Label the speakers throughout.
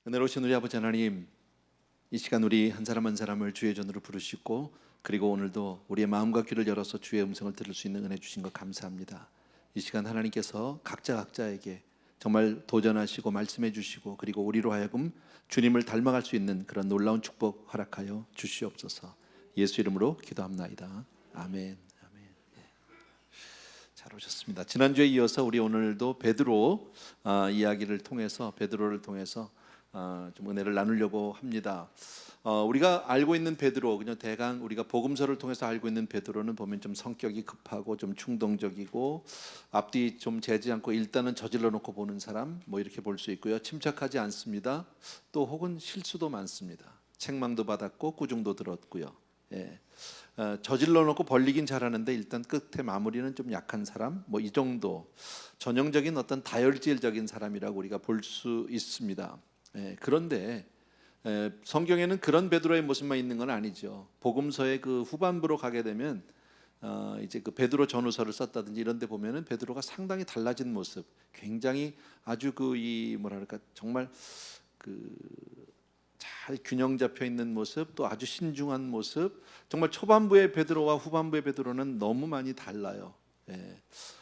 Speaker 1: 은혜로우신 우리 아버지 하나님, 이 시간 우리 한 사람 한 사람을 주의 전으로 부르시고 그리고 오늘도 우리의 마음과 귀를 열어서 주의 음성을 들을 수 있는 은혜 주신 것 감사합니다. 이 시간 하나님께서 각자에게 정말 도전하시고 말씀해 주시고 그리고 우리로 하여금 주님을 닮아갈 수 있는 그런 놀라운 축복 허락하여 주시옵소서. 예수 이름으로 기도합나이다. 아멘. 잘 오셨습니다. 지난주에 이어서 우리 오늘도 베드로 이야기를 통해서 베드로를 통해서 좀 은혜를 나누려고 합니다. 우리가 알고 있는 베드로, 그냥 대강 우리가 복음서를 통해서 알고 있는 베드로는 보면 좀 성격이 급하고 좀 충동적이고 앞뒤 좀 재지 않고 일단은 저질러 놓고 보는 사람, 뭐 이렇게 볼 수 있고요. 침착하지 않습니다. 또 혹은 실수도 많습니다. 책망도 받았고 꾸중도 들었고요. 저질러 놓고 벌리긴 잘하는데 일단 끝에 마무리는 좀 약한 사람, 뭐 이 정도 전형적인 어떤 다혈질적인 사람이라고 우리가 볼 수 있습니다. 그런데 성경에는 그런 베드로의 모습만 있는 건 아니죠. 복음서의 그 후반부로 가게 되면 이제 그 베드로 전후서를 썼다든지 이런 데 보면은 베드로가 상당히 달라진 모습, 굉장히 아주 이 뭐랄까 정말 잘 균형 잡혀 있는 모습, 또 아주 신중한 모습, 정말 초반부의 베드로와 후반부의 베드로는 너무 많이 달라요.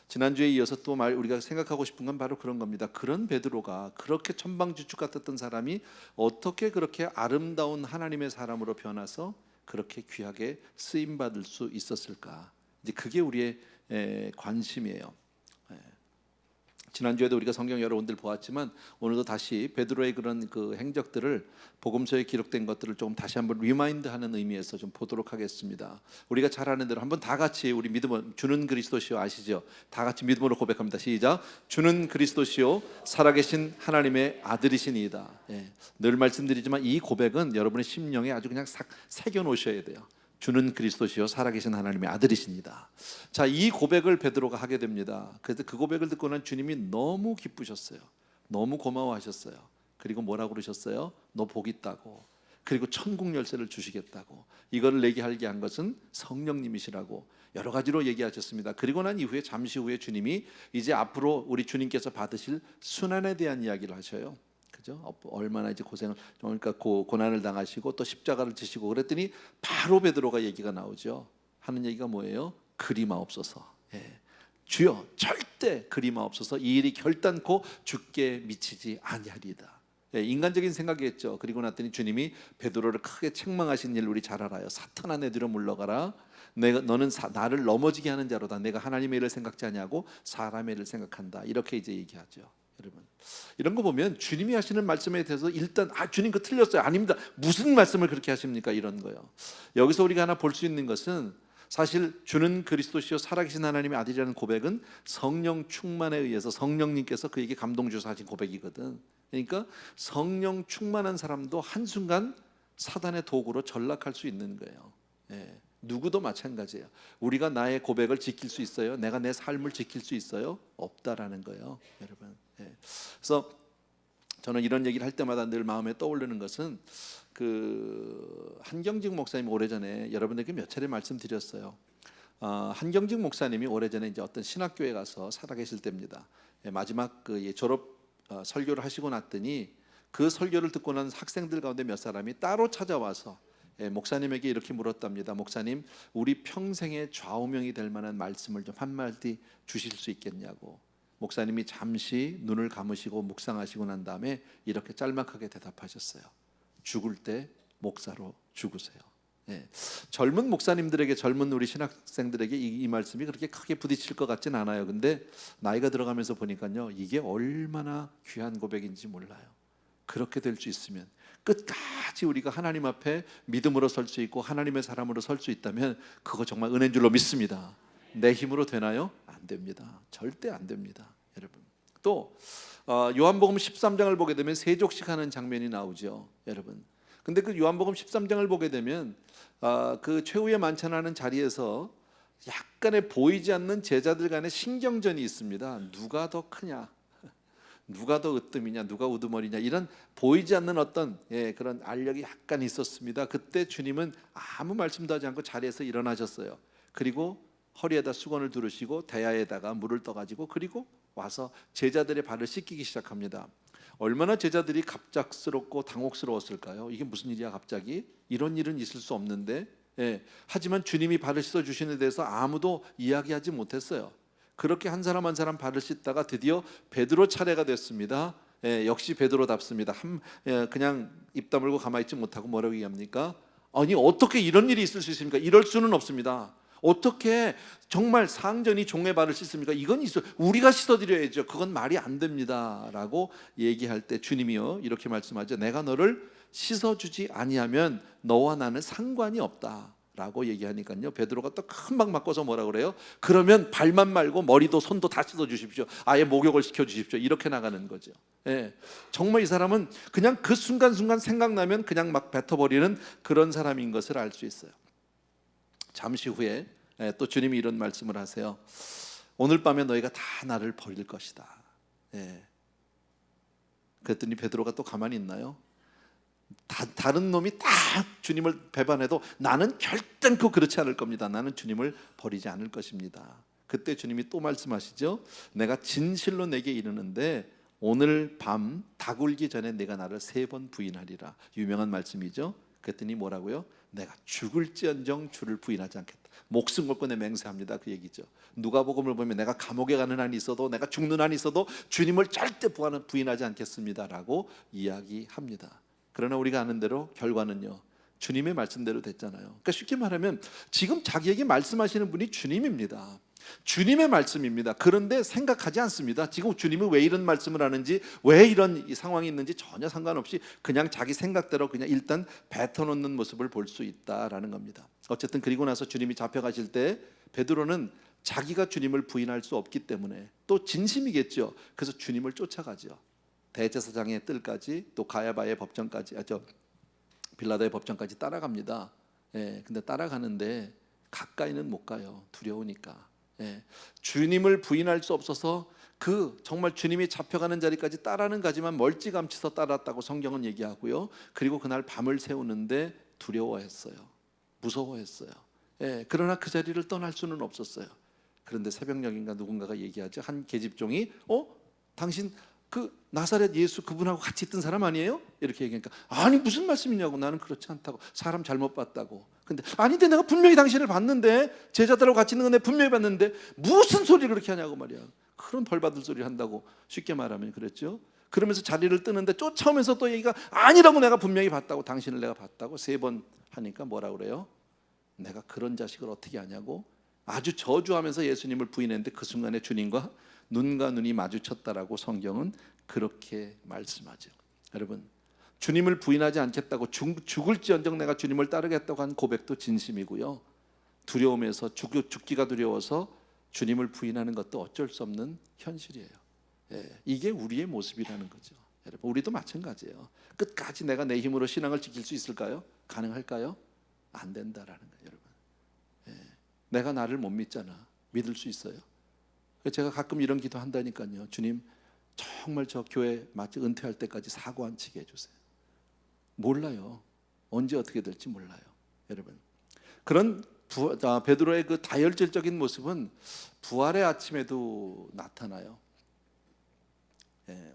Speaker 1: 지난주에 이어서 또 우리가 생각하고 싶은 건 바로 그런 겁니다. 그런 베드로가 그렇게 천방지축 같았던 사람이 어떻게 그렇게 아름다운 하나님의 사람으로 변해서 그렇게 귀하게 쓰임 받을 수 있었을까? 이제 그게 우리의 관심이에요. 지난주에도 우리가 성경 여러 군데를 보았지만 오늘도 다시 베드로의 그런 그 행적들을 복음서에 기록된 것들을 조금 다시 한번 리마인드하는 의미에서 좀 보도록 하겠습니다. 우리가 잘 아는 대로 한번 다 같이 우리 믿음은 주는 그리스도시요 아시죠? 다 같이 믿음으로 고백합니다. 시작. 주는 그리스도시요 살아계신 하나님의 아들이시니이다. 늘 말씀드리지만 이 고백은 여러분의 심령에 아주 그냥 싹 새겨 놓으셔야 돼요. 주는 그리스도시요 살아계신 하나님의 아들이십니다. 자, 이 고백을 베드로가 하게 됩니다. 그래서 그 고백을 듣고 난 주님이 너무 기쁘셨어요. 너무 고마워하셨어요. 그리고 뭐라고 그러셨어요? 너 복 있다고. 그리고 천국 열쇠를 주시겠다고. 이거를 내게 하게 한 것은 성령님이시라고 여러 가지로 얘기하셨습니다. 그리고 난 이후에 잠시 후에 주님이 이제 앞으로 우리 주님께서 받으실 순환에 대한 이야기를 하셔요. 그죠? 얼마나 이제 고생을, 그러니까 고난을 당하시고 또 십자가를 지시고 그랬더니 바로 베드로가 얘기가 나오죠. 하는 얘기가 뭐예요? 그리마옵소서. 주여 절대 그리마옵소서. 이 일이 결단코 주께 미치지 아니하리이다. 인간적인 생각이었죠. 그리고 났더니 주님이 베드로를 크게 책망하신 일 우리 잘 알아요. 사탄아 내 뒤로 물러가라. 너는 나를 넘어지게 하는 자로다. 내가 하나님의 일을 생각지 아니하고 사람의 일을 생각한다. 이렇게 이제 얘기하죠. 여러분, 이런 거 보면 주님이 하시는 말씀에 대해서 일단 주님 그 틀렸어요. 아닙니다. 무슨 말씀을 그렇게 하십니까? 이런 거요. 여기서 우리가 하나 볼 수 있는 것은 사실 주는 그리스도시요 살아계신 하나님의 아들이라는 고백은 성령 충만에 의해서 성령님께서 그에게 감동 주셔서 하신 고백이거든. 그러니까 성령 충만한 사람도 한순간 사단의 도구로 전락할 수 있는 거예요. 누구도 마찬가지예요. 우리가 나의 고백을 지킬 수 있어요? 내가 내 삶을 지킬 수 있어요? 없다라는 거예요, 여러분. 그래서 저는 이런 얘기를 할 때마다 늘 마음에 떠오르는 것은 그 한경직 목사님 오래전에 여러분에게 몇 차례 말씀드렸어요. 한경직 목사님이 오래전에 이제 어떤 신학교에 가서 살아계실 때입니다. 마지막 그 졸업 설교를 하시고 났더니 그 설교를 듣고 난 학생들 가운데 몇 사람이 따로 찾아와서 목사님에게 이렇게 물었답니다. 목사님, 우리 평생의 좌우명이 될 만한 말씀을 좀 한마디 주실 수 있겠냐고. 목사님이 잠시 눈을 감으시고 묵상하시고 난 다음에 이렇게 짤막하게 대답하셨어요. 죽을 때 목사로 죽으세요. 젊은 목사님들에게, 젊은 우리 신학생들에게 이 말씀이 그렇게 크게 부딪힐 것 같진 않아요. 근데 나이가 들어가면서 보니까요, 이게 얼마나 귀한 고백인지 몰라요. 그렇게 될 수 있으면 끝까지 우리가 하나님 앞에 믿음으로 설 수 있고 하나님의 사람으로 설 수 있다면 그거 정말 은혜인 줄로 믿습니다. 내 힘으로 되나요? 안 됩니다. 절대 안 됩니다, 여러분. 또 요한복음 13장을 보게 되면 세족식 하는 장면이 나오죠, 여러분. 근데 그 요한복음 13장을 보게 되면 그 최후의 만찬하는 자리에서 약간의 보이지 않는 제자들 간의 신경전이 있습니다. 누가 더 크냐, 누가 더 으뜸이냐, 누가 우두머리냐, 이런 보이지 않는 어떤 그런 알력이 약간 있었습니다. 그때 주님은 아무 말씀도 하지 않고 자리에서 일어나셨어요. 그리고 허리에다 수건을 두르시고 대야에다가 물을 떠가지고 그리고 와서 제자들의 발을 씻기기 시작합니다. 얼마나 제자들이 갑작스럽고 당혹스러웠을까요? 이게 무슨 일이야 갑자기? 이런 일은 있을 수 없는데. 하지만 주님이 발을 씻어주시는 데 대해서 아무도 이야기하지 못했어요. 그렇게 한 사람 한 사람 발을 씻다가 드디어 베드로 차례가 됐습니다. 역시 베드로답습니다. 그냥 입 다물고 가만히 있지 못하고 뭐라고 얘기합니까? 아니 어떻게 이런 일이 있을 수 있습니까? 이럴 수는 없습니다. 어떻게 정말 상전이 종의 발을 씻습니까? 이건 있어 우리가 씻어드려야죠. 그건 말이 안 됩니다 라고 얘기할 때 주님이요 이렇게 말씀하죠. 내가 너를 씻어주지 아니하면 너와 나는 상관이 없다 라고 얘기하니까요, 베드로가 또 금방 바꿔서 뭐라 그래요? 그러면 발만 말고 머리도 손도 다 씻어주십시오. 아예 목욕을 시켜주십시오. 이렇게 나가는 거죠. 정말 이 사람은 그냥 그 순간순간 생각나면 그냥 막 뱉어버리는 그런 사람인 것을 알 수 있어요. 잠시 후에 또 주님이 이런 말씀을 하세요. 오늘 밤에 너희가 다 나를 버릴 것이다. 그랬더니 베드로가 또 가만히 있나요? 다른 놈이 다 주님을 배반해도 나는 결단코 그렇지 않을 겁니다. 나는 주님을 버리지 않을 것입니다. 그때 주님이 또 말씀하시죠. 내가 진실로 내게 이르는데 오늘 밤 닭 울기 전에 내가 나를 3번 부인하리라. 유명한 말씀이죠. 그랬더니 뭐라고요? 내가 죽을지언정 주를 부인하지 않겠다. 목숨 걸고 내 맹세합니다. 그 얘기죠. 누가복음을 보면 내가 감옥에 가는 한이 있어도 내가 죽는 한이 있어도 주님을 절대 부인하지 않겠습니다라고 이야기합니다. 그러나 우리가 아는 대로 결과는요, 주님의 말씀대로 됐잖아요. 그러니까 쉽게 말하면 지금 자기에게 말씀하시는 분이 주님입니다. 주님의 말씀입니다. 그런데 생각하지 않습니다. 지금 주님은 왜 이런 말씀을 하는지, 왜 이런 상황이 있는지 전혀 상관없이 그냥 자기 생각대로 그냥 일단 뱉어놓는 모습을 볼 수 있다라는 겁니다. 어쨌든 그리고 나서 주님이 잡혀가실 때 베드로는 자기가 주님을 부인할 수 없기 때문에 또 진심이겠죠. 그래서 주님을 쫓아가죠. 대제사장의 뜰까지, 또 가야바의 법정까지, 빌라도의 법정까지 따라갑니다. 근데 따라가는데 가까이는 못 가요. 두려우니까. 주님을 부인할 수 없어서 그 정말 주님이 잡혀가는 자리까지 따라는 가지만 멀찌감치서 따랐다고 성경은 얘기하고요. 그리고 그날 밤을 새우는데 두려워했어요. 무서워했어요. 그러나 그 자리를 떠날 수는 없었어요. 그런데 새벽녘인가 누군가가 얘기하죠. 한 계집종이 당신 그 나사렛 예수 그분하고 같이 있던 사람 아니에요? 이렇게 얘기하니까 아니 무슨 말씀이냐고. 나는 그렇지 않다고. 사람 잘못 봤다고. 근데 아닌데 내가 분명히 당신을 봤는데, 제자들하고 같이 있는 건 내가 분명히 봤는데 무슨 소리를 그렇게 하냐고 말이야. 그런 벌 받을 소리를 한다고 쉽게 말하면 그랬죠. 그러면서 자리를 뜨는데 쫓아오면서 또 얘기가 아니라고. 내가 분명히 봤다고. 당신을 내가 봤다고 3번 하니까 뭐라 그래요? 내가 그런 자식을 어떻게 하냐고. 아주 저주하면서 예수님을 부인했는데 그 순간에 주님과 눈과 눈이 마주쳤다라고 성경은 그렇게 말씀하죠. 여러분, 주님을 부인하지 않겠다고 죽을지언정 내가 주님을 따르겠다고 한 고백도 진심이고요, 두려움에서 죽기가 두려워서 주님을 부인하는 것도 어쩔 수 없는 현실이에요. 이게 우리의 모습이라는 거죠. 여러분, 우리도 마찬가지예요. 끝까지 내가 내 힘으로 신앙을 지킬 수 있을까요? 가능할까요? 안 된다라는 거예요. 여러분, 내가 나를 못 믿잖아. 믿을 수 있어요? 제가 가끔 이런 기도 한다니까요. 주님, 정말 저 교회 마치 은퇴할 때까지 사고 안 치게 해주세요. 몰라요. 언제 어떻게 될지 몰라요. 여러분, 그런 베드로의 그 다혈질적인 모습은 부활의 아침에도 나타나요.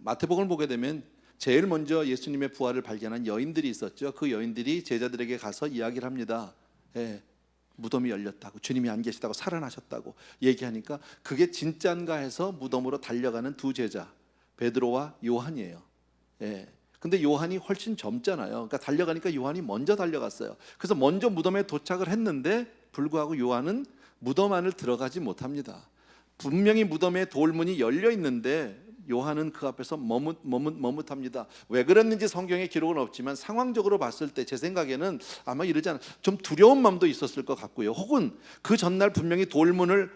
Speaker 1: 마태복음을 보게 되면 제일 먼저 예수님의 부활을 발견한 여인들이 있었죠. 그 여인들이 제자들에게 가서 이야기를 합니다. 무덤이 열렸다고, 주님이 안 계시다고, 살아나셨다고 얘기하니까 그게 진짠가 해서 무덤으로 달려가는 2 제자, 베드로와 요한이에요. 근데 요한이 훨씬 젊잖아요. 그러니까 달려가니까 요한이 먼저 달려갔어요. 그래서 먼저 무덤에 도착을 했는데 불구하고 요한은 무덤 안을 들어가지 못합니다. 분명히 무덤에 돌문이 열려 있는데 요한은 그 앞에서 머뭇합니다. 왜 그랬는지 성경에 기록은 없지만 상황적으로 봤을 때 제 생각에는 아마 이러지 않아, 좀 두려운 마음도 있었을 것 같고요. 혹은 그 전날 분명히 돌을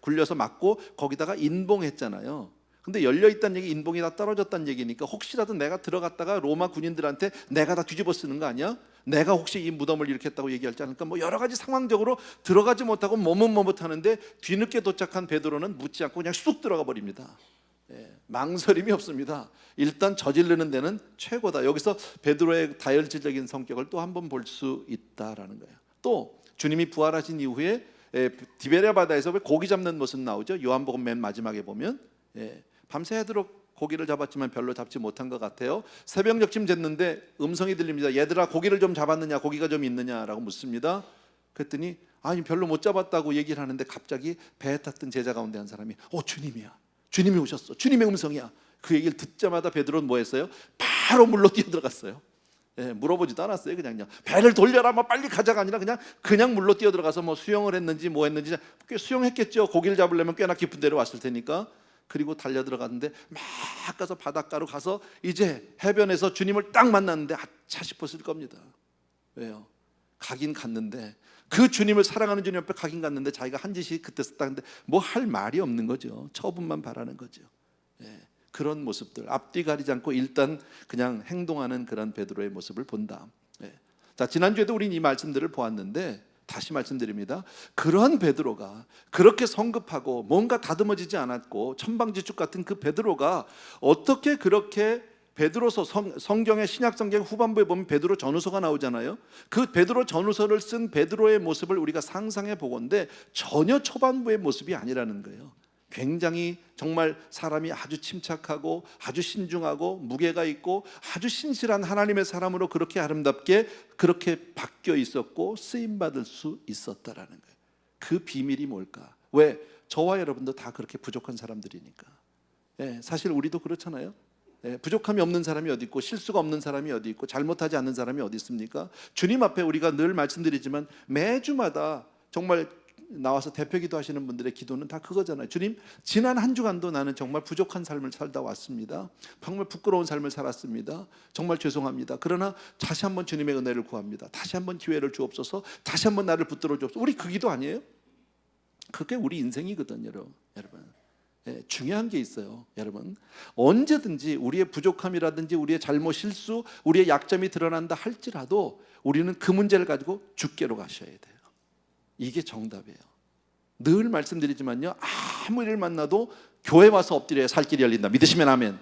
Speaker 1: 굴려서 막고 거기다가 인봉했잖아요. 근데 열려있다는 얘기, 인봉이 다 떨어졌다는 얘기니까 혹시라도 내가 들어갔다가 로마 군인들한테 내가 다 뒤집어 쓰는 거 아니야? 내가 혹시 이 무덤을 일으켰다고 얘기할지 않을까? 뭐 여러 가지 상황적으로 들어가지 못하고 머뭇하는데 뒤늦게 도착한 베드로는 묻지 않고 그냥 쑥 들어가 버립니다. 망설임이 없습니다. 일단 저지르는 데는 최고다. 여기서 베드로의 다혈질적인 성격을 또 한 번 볼 수 있다라는 거예요. 또 주님이 부활하신 이후에 디베랴 바다에서 고기 잡는 모습 나오죠. 요한복음 맨 마지막에 보면 밤새도록 고기를 잡았지만 별로 잡지 못한 것 같아요. 새벽녘쯤 됐는데 음성이 들립니다. 얘들아, 고기를 좀 잡았느냐, 고기가 좀 있느냐라고 묻습니다. 그랬더니 아니 별로 못 잡았다고 얘기를 하는데 갑자기 배에 탔던 제자 가운데 한 사람이 주님이야, 주님이 오셨어, 주님의 음성이야. 그 얘기를 듣자마자 베드로는 뭐 했어요? 바로 물로 뛰어들어갔어요. 물어보지도 않았어요. 그냥요. 배를 돌려라, 뭐 빨리 가자가 아니라 그냥 물로 뛰어들어가서 뭐 수영을 했는지 뭐 했는지, 꽤 수영했겠죠. 고기를 잡으려면 꽤나 깊은 데로 왔을 테니까. 그리고 달려 들어갔는데 막 가서 바닷가로 가서 이제 해변에서 주님을 딱 만났는데 아차 싶었을 겁니다. 왜요? 가긴 갔는데, 그 주님을 사랑하는 주님 앞에 가긴 갔는데 자기가 한 짓이 그때 썼다는데 뭐 할 말이 없는 거죠. 처분만 바라는 거죠. 그런 모습들, 앞뒤 가리지 않고 일단 그냥 행동하는 그런 베드로의 모습을 본다. 자, 지난주에도 우리는 이 말씀들을 보았는데 다시 말씀드립니다. 그러한 베드로가 그렇게 성급하고 뭔가 다듬어지지 않았고 천방지축 같은 그 베드로가 어떻게 그렇게, 베드로서, 성경의 신약 성경 후반부에 보면 베드로 전후서가 나오잖아요. 그 베드로 전후서를 쓴 베드로의 모습을 우리가 상상해 보건대 전혀 초반부의 모습이 아니라는 거예요. 굉장히 정말 사람이 아주 침착하고 아주 신중하고 무게가 있고 아주 신실한 하나님의 사람으로 그렇게 아름답게 그렇게 바뀌어 있었고 쓰임 받을 수 있었다라는 거예요. 그 비밀이 뭘까? 왜? 저와 여러분도 다 그렇게 부족한 사람들이니까. 사실 우리도 그렇잖아요. 부족함이 없는 사람이 어디 있고 실수가 없는 사람이 어디 있고 잘못하지 않는 사람이 어디 있습니까? 주님 앞에 우리가 늘 말씀드리지만 매주마다 정말 나와서 대표기도 하시는 분들의 기도는 다 그거잖아요. 주님, 지난 한 주간도 나는 정말 부족한 삶을 살다 왔습니다. 정말 부끄러운 삶을 살았습니다. 정말 죄송합니다. 그러나 다시 한번 주님의 은혜를 구합니다. 다시 한번 기회를 주옵소서. 다시 한번 나를 붙들어 주옵소서. 우리 그 기도 아니에요? 그게 우리 인생이거든요, 여러분. 중요한 게 있어요, 여러분. 언제든지 우리의 부족함이라든지 우리의 잘못, 실수, 우리의 약점이 드러난다 할지라도 우리는 그 문제를 가지고 주께로 가셔야 돼요. 이게 정답이에요. 늘 말씀드리지만요, 아무 일을 만나도 교회 와서 엎드려야 살 길이 열린다. 믿으시면 아멘.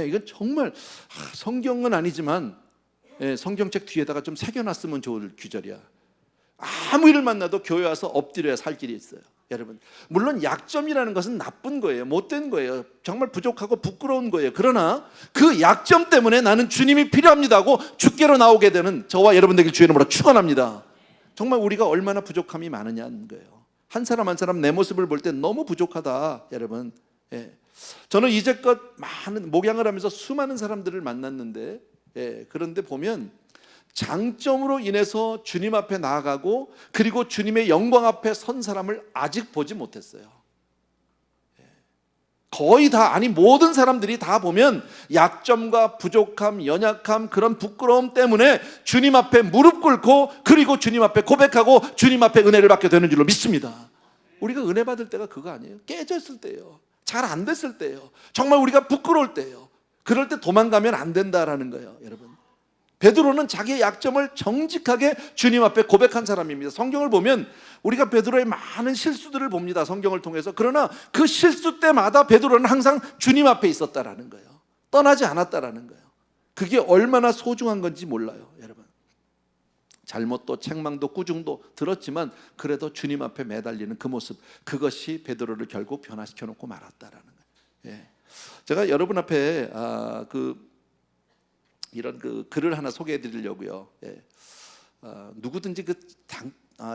Speaker 1: 이건 정말 성경은 아니지만 성경책 뒤에다가 좀 새겨놨으면 좋을 규절이야. 아무 일을 만나도 교회 와서 엎드려야 살 길이 있어요. 여러분, 물론 약점이라는 것은 나쁜 거예요. 못된 거예요. 정말 부족하고 부끄러운 거예요. 그러나 그 약점 때문에 나는 주님이 필요합니다 하고 주께로 나오게 되는 저와 여러분들에게 주의 이름으로 축원합니다. 정말 우리가 얼마나 부족함이 많으냐는 거예요. 한 사람 한 사람 내 모습을 볼 때 너무 부족하다, 여러분. 저는 이제껏 많은 목양을 하면서 수많은 사람들을 만났는데, 그런데 보면 장점으로 인해서 주님 앞에 나아가고 그리고 주님의 영광 앞에 선 사람을 아직 보지 못했어요. 거의 다, 아니 모든 사람들이 다 보면 약점과 부족함, 연약함, 그런 부끄러움 때문에 주님 앞에 무릎 꿇고 그리고 주님 앞에 고백하고 주님 앞에 은혜를 받게 되는 줄로 믿습니다. 우리가 은혜 받을 때가 그거 아니에요. 깨졌을 때예요. 잘 안 됐을 때예요. 정말 우리가 부끄러울 때예요. 그럴 때 도망가면 안 된다라는 거예요, 여러분. 베드로는 자기의 약점을 정직하게 주님 앞에 고백한 사람입니다. 성경을 보면 우리가 베드로의 많은 실수들을 봅니다. 성경을 통해서. 그러나 그 실수 때마다 베드로는 항상 주님 앞에 있었다라는 거예요. 떠나지 않았다라는 거예요. 그게 얼마나 소중한 건지 몰라요, 여러분. 잘못도 책망도 꾸중도 들었지만 그래도 주님 앞에 매달리는 그 모습, 그것이 베드로를 결국 변화시켜 놓고 말았다라는 거예요. 제가 여러분 앞에 이런 그 글을 하나 소개해 드리려고요. 누구든지 그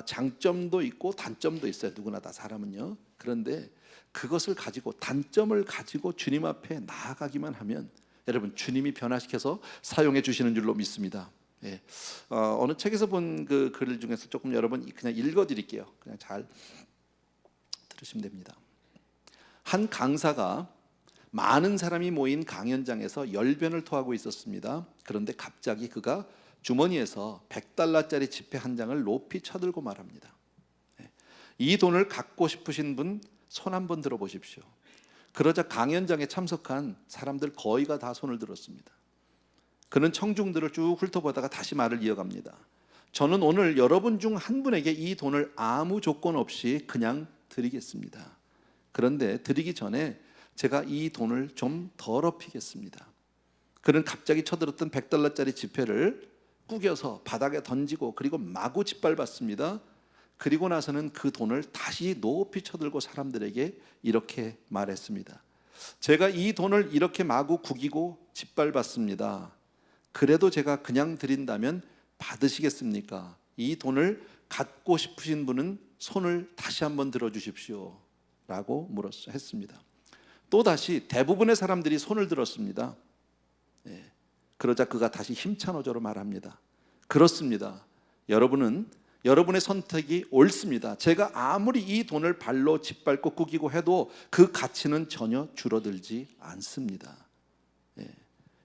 Speaker 1: 장점도 있고 단점도 있어요. 누구나 다 사람은요. 그런데 그것을 가지고, 단점을 가지고 주님 앞에 나아가기만 하면 여러분, 주님이 변화시켜서 사용해 주시는 줄로 믿습니다. 어느 책에서 본 그 글 중에서 조금 여러분 그냥 읽어 드릴게요. 그냥 잘 들으시면 됩니다. 한 강사가 많은 사람이 모인 강연장에서 열변을 토하고 있었습니다. 그런데 갑자기 그가 주머니에서 $100짜리 지폐 한 장을 높이 쳐들고 말합니다. 이 돈을 갖고 싶으신 분 손 한번 들어보십시오. 그러자 강연장에 참석한 사람들 거의가 다 손을 들었습니다. 그는 청중들을 쭉 훑어보다가 다시 말을 이어갑니다. 저는 오늘 여러분 중 한 분에게 이 돈을 아무 조건 없이 그냥 드리겠습니다. 그런데 드리기 전에 제가 이 돈을 좀 더럽히겠습니다. 그는 갑자기 쳐들었던 $100짜리 지폐를 구겨서 바닥에 던지고 그리고 마구 짓밟았습니다. 그리고 나서는 그 돈을 다시 높이 쳐들고 사람들에게 이렇게 말했습니다. 제가 이 돈을 이렇게 마구 구기고 짓밟았습니다. 그래도 제가 그냥 드린다면 받으시겠습니까? 이 돈을 갖고 싶으신 분은 손을 다시 한번 들어주십시오 라고 했습니다. 또다시 대부분의 사람들이 손을 들었습니다. 그러자 그가 다시 힘찬 어조로 말합니다. 그렇습니다. 여러분의 선택이 옳습니다. 제가 아무리 이 돈을 발로 짓밟고 구기고 해도 그 가치는 전혀 줄어들지 않습니다.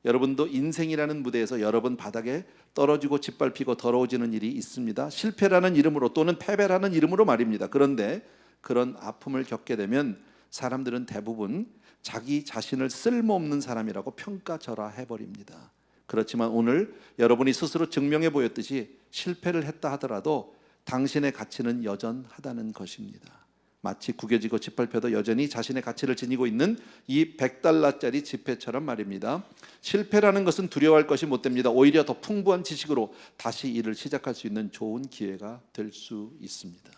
Speaker 1: 여러분도 인생이라는 무대에서 여러 번 바닥에 떨어지고 짓밟히고 더러워지는 일이 있습니다. 실패라는 이름으로 또는 패배라는 이름으로 말입니다. 그런데 그런 아픔을 겪게 되면 사람들은 대부분 자기 자신을 쓸모없는 사람이라고 평가절하해버립니다. 그렇지만 오늘 여러분이 스스로 증명해 보였듯이 실패를 했다 하더라도 당신의 가치는 여전하다는 것입니다. 마치 구겨지고 짓밟혀도 여전히 자신의 가치를 지니고 있는 이 100달러짜리 지폐처럼 말입니다. 실패라는 것은 두려워할 것이 못 됩니다. 오히려 더 풍부한 지식으로 다시 일을 시작할 수 있는 좋은 기회가 될 수 있습니다.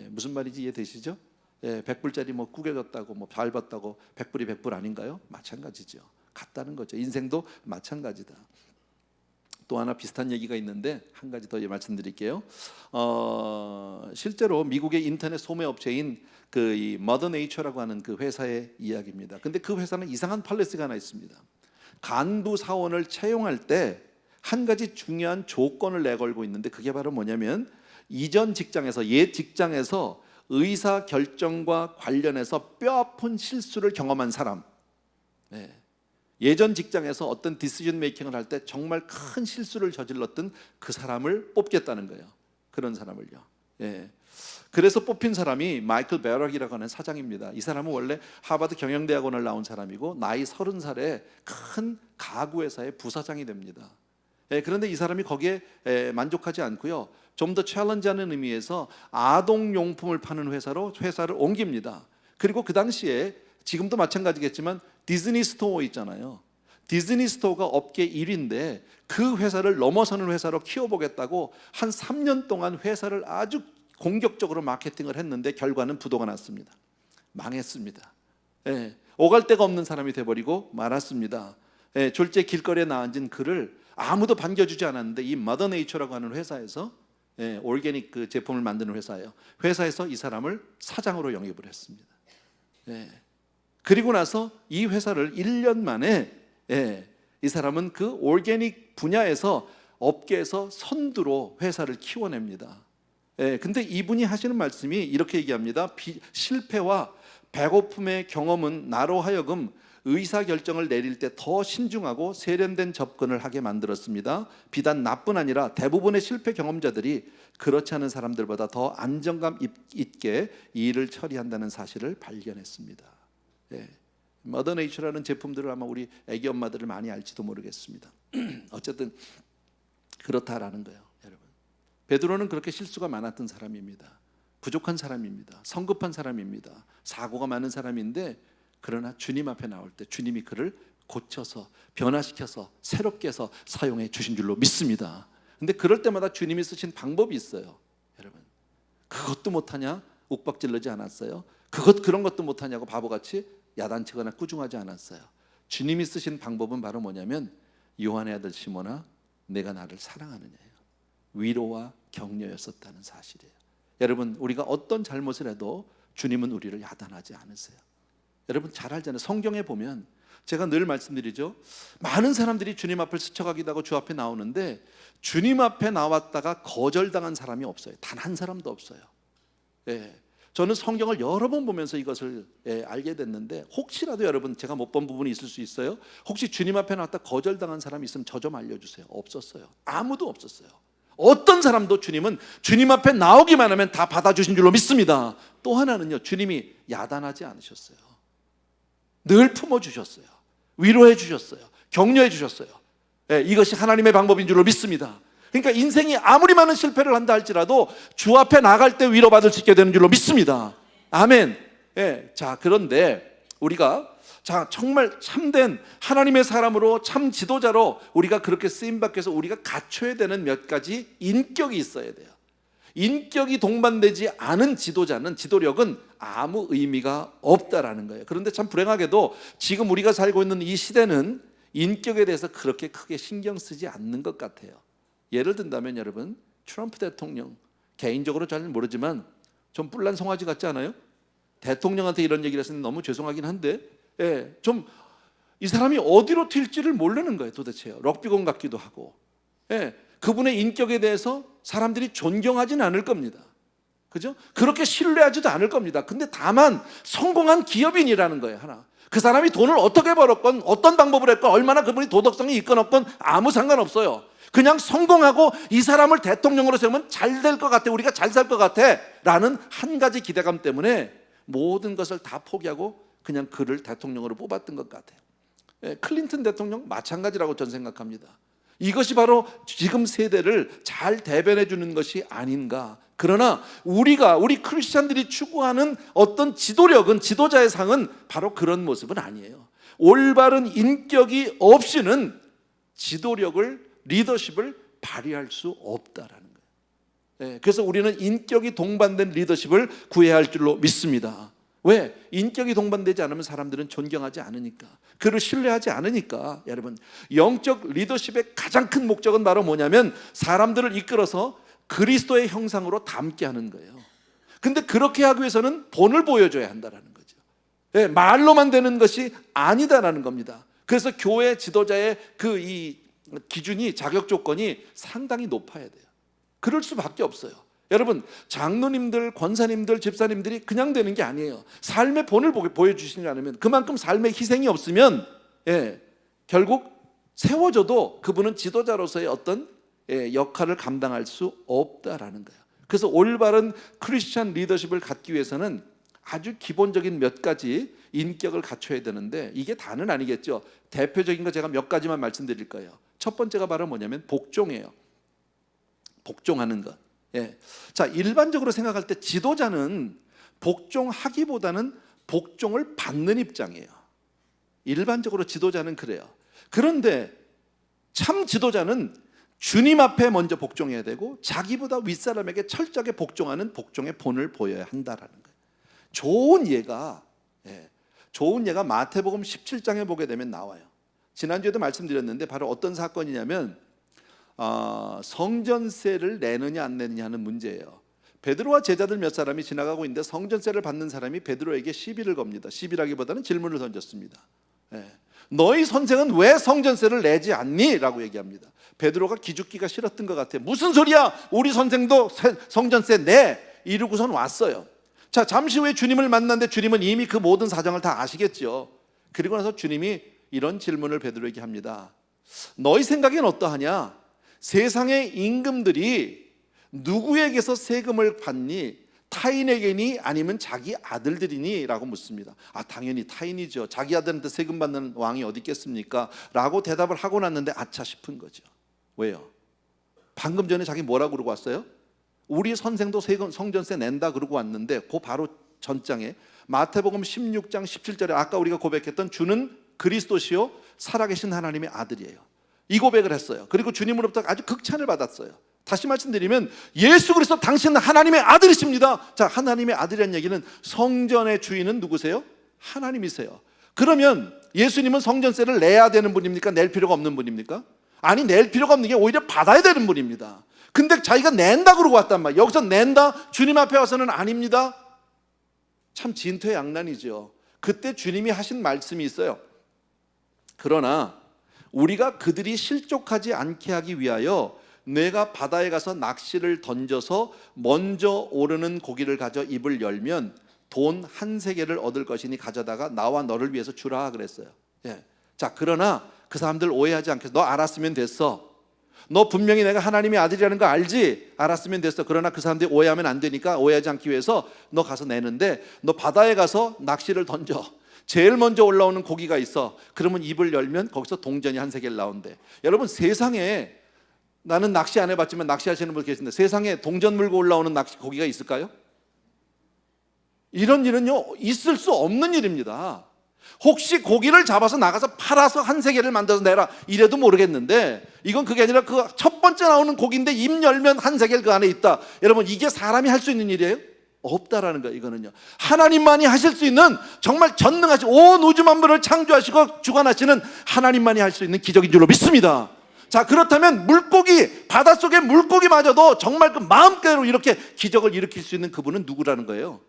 Speaker 1: 무슨 말인지 이해되시죠? 100불짜리 뭐 구겨졌다고 뭐 밟았다고 100불이 100불 아닌가요? 마찬가지죠. 같다는 거죠. 인생도 마찬가지다. 또 하나 비슷한 얘기가 있는데 한 가지 더 말씀드릴게요. 실제로 미국의 인터넷 소매 업체인 이 머더 네이처라고 하는 그 회사의 이야기입니다. 근데 그 회사는 이상한 팔레스가 하나 있습니다. 간부 사원을 채용할 때 한 가지 중요한 조건을 내걸고 있는데 그게 바로 뭐냐면 이전 직장에서 옛 직장에서 의사 결정과 관련해서 뼈아픈 실수를 경험한 사람, 예전 직장에서 어떤 디시전 메이킹을 할 때 정말 큰 실수를 저질렀던 그 사람을 뽑겠다는 거예요. 그런 사람을요. 그래서 뽑힌 사람이 마이클 베럭이라고 하는 사장입니다. 이 사람은 원래 하버드 경영대학원을 나온 사람이고 나이 30살에 큰 가구회사의 부사장이 됩니다. 그런데 이 사람이 거기에 만족하지 않고요. 좀 더 챌린지하는 의미에서 아동용품을 파는 회사를 옮깁니다. 그리고 그 당시에 지금도 마찬가지겠지만 디즈니 스토어 있잖아요. 디즈니 스토어가 업계 1위인데 그 회사를 넘어서는 회사로 키워보겠다고 한 3년 동안 회사를 아주 공격적으로 마케팅을 했는데 결과는 부도가 났습니다. 망했습니다. 오갈 데가 없는 사람이 돼버리고 말았습니다. 졸제 길거리에 나앉은 그를 아무도 반겨주지 않았는데 이 머더 네이처라고 하는 회사에서 올게닉 그 제품을 만드는 회사예요. 회사에서 이 사람을 사장으로 영입을 했습니다. 그리고 나서 이 회사를 1년 만에 이 사람은 그 올게닉 분야에서 업계에서 선두로 회사를 키워냅니다. 근데 이분이 하시는 말씀이 이렇게 얘기합니다. 실패와 배고픔의 경험은 나로 하여금 의사결정을 내릴 때 더 신중하고 세련된 접근을 하게 만들었습니다. 비단 나뿐 아니라 대부분의 실패 경험자들이 그렇지 않은 사람들보다 더 안정감 있게 이 일을 처리한다는 사실을 발견했습니다. 머더 네이처라는 제품들을 아마 우리 애기 엄마들을 많이 알지도 모르겠습니다. 어쨌든 그렇다라는 거예요, 여러분. 베드로는 그렇게 실수가 많았던 사람입니다. 부족한 사람입니다. 성급한 사람입니다. 사고가 많은 사람인데 그러나 주님 앞에 나올 때 주님이 그를 고쳐서 변화시켜서 새롭게 해서 사용해 주신 줄로 믿습니다. 근데 그럴 때마다 주님이 쓰신 방법이 있어요, 여러분. 그것도 못하냐? 욱박질르지 않았어요. 그런 것도 못하냐고 바보같이 야단치거나 꾸중하지 않았어요. 주님이 쓰신 방법은 바로 뭐냐면 요한의 아들 시몬아 내가 나를 사랑하느냐예요. 위로와 격려였었다는 사실이에요. 여러분, 우리가 어떤 잘못을 해도 주님은 우리를 야단하지 않으세요. 여러분 잘 알잖아요. 성경에 보면 제가 늘 말씀드리죠. 많은 사람들이 주님 앞을 스쳐가기도 하고 주 앞에 나오는데 주님 앞에 나왔다가 거절당한 사람이 없어요. 단 한 사람도 없어요. 저는 성경을 여러 번 보면서 이것을 알게 됐는데 혹시라도 여러분 제가 못 본 부분이 있을 수 있어요. 혹시 주님 앞에 나왔다 거절당한 사람이 있으면 저 좀 알려주세요. 없었어요. 아무도 없었어요. 어떤 사람도 주님은 주님 앞에 나오기만 하면 다 받아주신 줄로 믿습니다. 또 하나는요, 주님이 야단하지 않으셨어요. 늘 품어주셨어요. 위로해 주셨어요. 격려해 주셨어요. 이것이 하나님의 방법인 줄로 믿습니다. 그러니까 인생이 아무리 많은 실패를 한다 할지라도 주 앞에 나갈 때 위로받을 수 있게 되는 줄로 믿습니다. 아멘. 자, 그런데 우리가 정말 참된 하나님의 사람으로 참 지도자로 우리가 그렇게 쓰임받기 위해서 우리가 갖춰야 되는 몇 가지 인격이 있어야 돼요. 인격이 동반되지 않은 지도력은 아무 의미가 없다라는 거예요. 그런데 참 불행하게도 지금 우리가 살고 있는 이 시대는 인격에 대해서 그렇게 크게 신경 쓰지 않는 것 같아요. 예를 든다면 여러분, 트럼프 대통령, 개인적으로 잘 모르지만 좀 뿔난 송아지 같지 않아요? 대통령한테 이런 얘기를 했으니 너무 죄송하긴 한데, 좀 이 사람이 어디로 튈지를 모르는 거예요. 도대체요. 럭비공 같기도 하고, 그분의 인격에 대해서 사람들이 존경하진 않을 겁니다. 그죠? 그렇게 신뢰하지도 않을 겁니다. 근데 다만 성공한 기업인이라는 거예요. 하나, 그 사람이 돈을 어떻게 벌었건 어떤 방법을 했건 얼마나 그분이 도덕성이 있건 없건 아무 상관없어요. 그냥 성공하고 이 사람을 대통령으로 세우면 잘 될 것 같아, 우리가 잘 살 것 같아 라는 한 가지 기대감 때문에 모든 것을 다 포기하고 그냥 그를 대통령으로 뽑았던 것 같아요. 클린턴 대통령 마찬가지라고 저는 생각합니다. 이것이 바로 지금 세대를 잘 대변해 주는 것이 아닌가. 그러나 우리 크리스찬들이 추구하는 어떤 지도력은, 지도자의 상은 바로 그런 모습은 아니에요. 올바른 인격이 없이는 지도력을, 리더십을 발휘할 수 없다라는 거예요. 그래서 우리는 인격이 동반된 리더십을 구해야 할 줄로 믿습니다. 왜? 인격이 동반되지 않으면 사람들은 존경하지 않으니까, 그를 신뢰하지 않으니까. 여러분, 영적 리더십의 가장 큰 목적은 바로 뭐냐면 사람들을 이끌어서 그리스도의 형상으로 담게 하는 거예요. 근데 그렇게 하기 위해서는 본을 보여줘야 한다는 거죠. 말로만 되는 것이 아니다라는 겁니다. 그래서 교회 지도자의 이 기준이, 자격 조건이 상당히 높아야 돼요. 그럴 수밖에 없어요. 여러분, 장로님들, 권사님들, 집사님들이 그냥 되는 게 아니에요. 삶의 본을 보여주시지 않으면, 그만큼 삶의 희생이 없으면 결국 세워져도 그분은 지도자로서의 어떤 역할을 감당할 수 없다라는 거예요. 그래서 올바른 크리스찬 리더십을 갖기 위해서는 아주 기본적인 몇 가지 인격을 갖춰야 되는데, 이게 다는 아니겠죠. 대표적인 거 제가 몇 가지만 말씀드릴 거예요. 첫 번째가 바로 뭐냐면 복종이에요. 복종하는 것. 자, 일반적으로 생각할 때 지도자는 복종하기보다는 복종을 받는 입장이에요. 일반적으로 지도자는 그래요. 그런데 참 지도자는 주님 앞에 먼저 복종해야 되고 자기보다 윗사람에게 철저하게 복종하는 복종의 본을 보여야 한다라는 거예요. 좋은 예가 마태복음 17장에 보게 되면 나와요. 지난주에도 말씀드렸는데 바로 어떤 사건이냐면 성전세를 내느냐 안 내느냐 하는 문제예요. 베드로와 제자들 몇 사람이 지나가고 있는데 성전세를 받는 사람이 베드로에게 시비를 겁니다. 시비라기보다는 질문을 던졌습니다. 너희 선생은 왜 성전세를 내지 않니? 라고 얘기합니다. 베드로가 기죽기가 싫었던 것 같아요. 무슨 소리야, 우리 선생도 성전세 내, 이러고선 왔어요. 자, 잠시 후에 주님을 만났는데 주님은 이미 그 모든 사정을 다 아시겠죠. 그리고 나서 주님이 이런 질문을 베드로에게 합니다. 너희 생각엔 어떠하냐? 세상의 임금들이 누구에게서 세금을 받니? 타인에게니 아니면 자기 아들들이니? 라고 묻습니다. 당연히 타인이죠. 자기 아들한테 세금 받는 왕이 어디 있겠습니까? 라고 대답을 하고 났는데 아차 싶은 거죠. 왜요? 방금 전에 자기 뭐라고 그러고 왔어요? 우리 선생도 세금, 성전세 낸다 그러고 왔는데 그 바로 전장에 마태복음 16장 17절에 아까 우리가 고백했던 주는 그리스도시요 살아계신 하나님의 아들이에요. 이 고백을 했어요. 그리고 주님으로부터 아주 극찬을 받았어요. 다시 말씀드리면 예수 그리스도 당신은 하나님의 아들이십니다. 자, 하나님의 아들이라는 얘기는 성전의 주인은 누구세요? 하나님이세요. 그러면 예수님은 성전세를 내야 되는 분입니까? 낼 필요가 없는 분입니까? 아니, 낼 필요가 없는 게 오히려 받아야 되는 분입니다. 근데 자기가 낸다 그러고 왔단 말이에요. 여기서 낸다? 주님 앞에 와서는 아닙니다. 참 진퇴양난이죠. 그때 주님이 하신 말씀이 있어요. 그러나 우리가 그들이 실족하지 않게 하기 위하여 내가 바다에 가서 낚시를 던져서 먼저 오르는 고기를 가져 입을 열면 돈 한 세겔을 얻을 것이니 가져다가 나와 너를 위해서 주라 그랬어요. 자, 그러나 그 사람들 오해하지 않게 너 알았으면 됐어. 너 분명히 내가 하나님의 아들이라는 거 알지? 알았으면 됐어. 그러나 그 사람들이 오해하면 안 되니까 오해하지 않기 위해서 너 가서 내는데 너 바다에 가서 낚시를 던져. 제일 먼저 올라오는 고기가 있어. 그러면 입을 열면 거기서 동전이 한 세겔 나온대. 여러분, 세상에, 나는 낚시 안 해봤지만 낚시하시는 분 계신데 세상에 동전 물고 올라오는 고기가 있을까요? 이런 일은요 있을 수 없는 일입니다. 혹시 고기를 잡아서 나가서 팔아서 한 세겔을 만들어서 내라 이래도 모르겠는데, 이건 그게 아니라 그 첫 번째 나오는 고기인데 입 열면 한 세겔 그 안에 있다. 여러분, 이게 사람이 할 수 있는 일이에요? 없다라는 거예요. 이거는요, 하나님만이 하실 수 있는, 정말 전능하신, 온 우주 만물을 창조하시고 주관하시는 하나님만이 할 수 있는 기적인 줄로 믿습니다. 자, 그렇다면 물고기, 바닷속의 물고기마저도 정말 그 마음대로 이렇게 기적을 일으킬 수 있는 그분은 누구라는 거예요?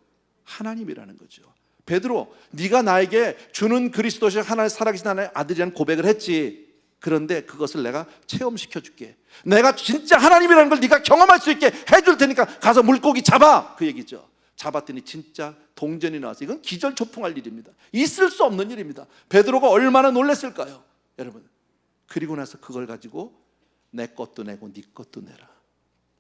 Speaker 1: 하나님이라는 거죠. 베드로, 네가 나에게 주는 그리스도시 하나님 살아계신 하나님의 아들이라는 고백을 했지. 그런데 그것을 내가 체험시켜 줄게. 내가 진짜 하나님이라는 걸 네가 경험할 수 있게 해줄 테니까 가서 물고기 잡아, 그 얘기죠. 잡았더니 진짜 동전이 나왔어요. 이건 기절초풍할 일입니다. 있을 수 없는 일입니다. 베드로가 얼마나 놀랐을까요, 여러분? 그리고 나서 그걸 가지고 내 것도 내고 네 것도 내라.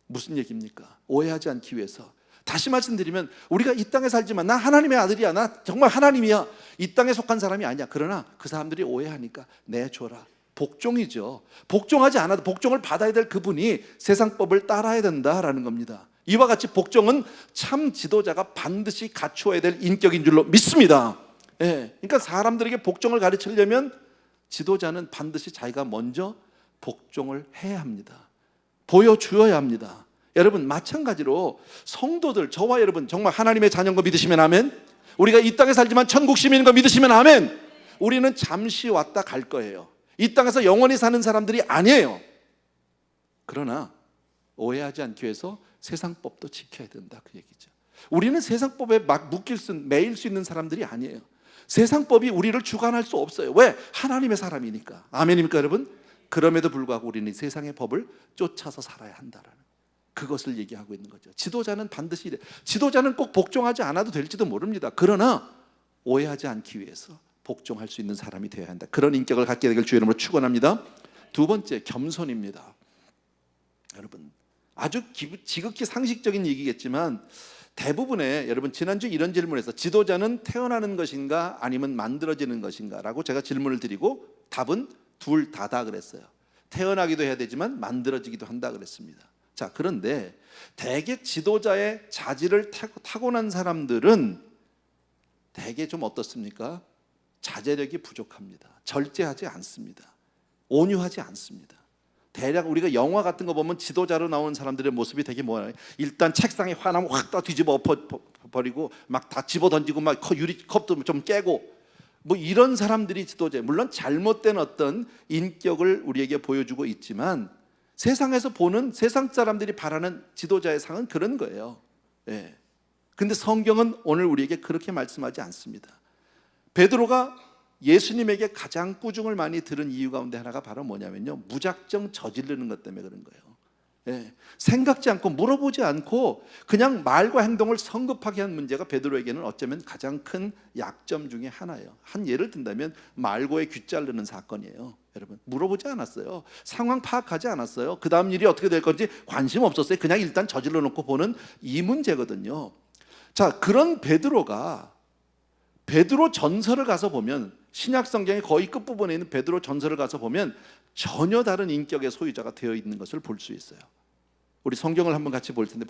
Speaker 1: 무슨 얘기입니까? 오해하지 않기 위해서 다시 말씀드리면, 우리가 이 땅에 살지만 나 하나님의 아들이야, 나 정말 하나님이야, 이 땅에 속한 사람이 아니야. 그러나 그 사람들이 오해하니까 내줘라. 복종이죠. 복종하지 않아도 복종을 받아야 될 그분이 세상법을 따라야 된다라는 겁니다. 이와 같이 복종은 참 지도자가 반드시 갖추어야 될 인격인 줄로 믿습니다. 예, 그러니까 사람들에게 복종을 가르치려면 지도자는 반드시 자기가 먼저 복종을 해야 합니다. 보여주어야 합니다. 여러분, 마찬가지로 성도들, 저와 여러분 정말 하나님의 자녀인 거 믿으시면 아멘. 우리가 이 땅에 살지만 천국 시민인 거 믿으시면 아멘. 우리는 잠시 왔다 갈 거예요. 이 땅에서 영원히 사는 사람들이 아니에요. 그러나 오해하지 않기 위해서 세상법도 지켜야 된다, 그 얘기죠. 우리는 세상법에 막 매일 수 있는 사람들이 아니에요. 세상법이 우리를 주관할 수 없어요. 왜? 하나님의 사람이니까. 아멘입니까, 여러분? 그럼에도 불구하고 우리는 세상의 법을 쫓아서 살아야 한다라는, 그것을 얘기하고 있는 거죠. 지도자는 반드시 이래. 지도자는 꼭 복종하지 않아도 될지도 모릅니다. 그러나 오해하지 않기 위해서 복종할 수 있는 사람이 되어야 한다. 그런 인격을 갖게 되길 주의 이름으로 축원합니다. 두 번째, 겸손입니다. 여러분, 아주 지극히 상식적인 얘기겠지만 대부분의, 여러분 지난주 이런 질문에서 지도자는 태어나는 것인가 아니면 만들어지는 것인가 라고 제가 질문을 드리고 답은 둘 다다 그랬어요. 태어나기도 해야 되지만 만들어지기도 한다 그랬습니다. 자, 그런데 대개 지도자의 자질을 타고난 사람들은 대개 좀 어떻습니까? 자제력이 부족합니다. 절제하지 않습니다. 온유하지 않습니다. 대략 우리가 영화 같은 거 보면 지도자로 나오는 사람들의 모습이 되게 뭐예요? 일단 책상에 화나면 확 다 뒤집어 버리고 막 다 집어 던지고 막 유리컵도 좀 깨고 뭐 이런 사람들이 지도자. 물론 잘못된 어떤 인격을 우리에게 보여주고 있지만 세상에서 보는, 세상 사람들이 바라는 지도자의 상은 그런 거예요. 예. 근데 성경은 오늘 우리에게 그렇게 말씀하지 않습니다. 베드로가 예수님에게 가장 꾸중을 많이 들은 이유 가운데 하나가 바로 뭐냐면요, 무작정 저지르는 것 때문에 그런 거예요. 예. 생각지 않고 물어보지 않고 그냥 말과 행동을 성급하게 한 문제가 베드로에게는 어쩌면 가장 큰 약점 중에 하나예요. 한 예를 든다면 말고의 귀 자르는 사건이에요. 여러분, 물어보지 않았어요. 상황 파악하지 않았어요. 그 다음 일이 어떻게 될 건지 관심 없었어요. 그냥 일단 저질러 놓고 보는 이 문제거든요. 자, 그런 베드로 전서를 가서 보면, 신약 성경의 거의 끝부분에 있는 베드로 전서를 가서 보면 전혀 다른 인격의 소유자가 되어 있는 것을 볼 수 있어요. 우리 성경을 한번 같이 볼 텐데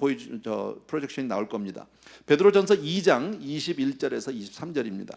Speaker 1: 프로젝션이 나올 겁니다. 베드로전서 2장 21절에서 23절입니다.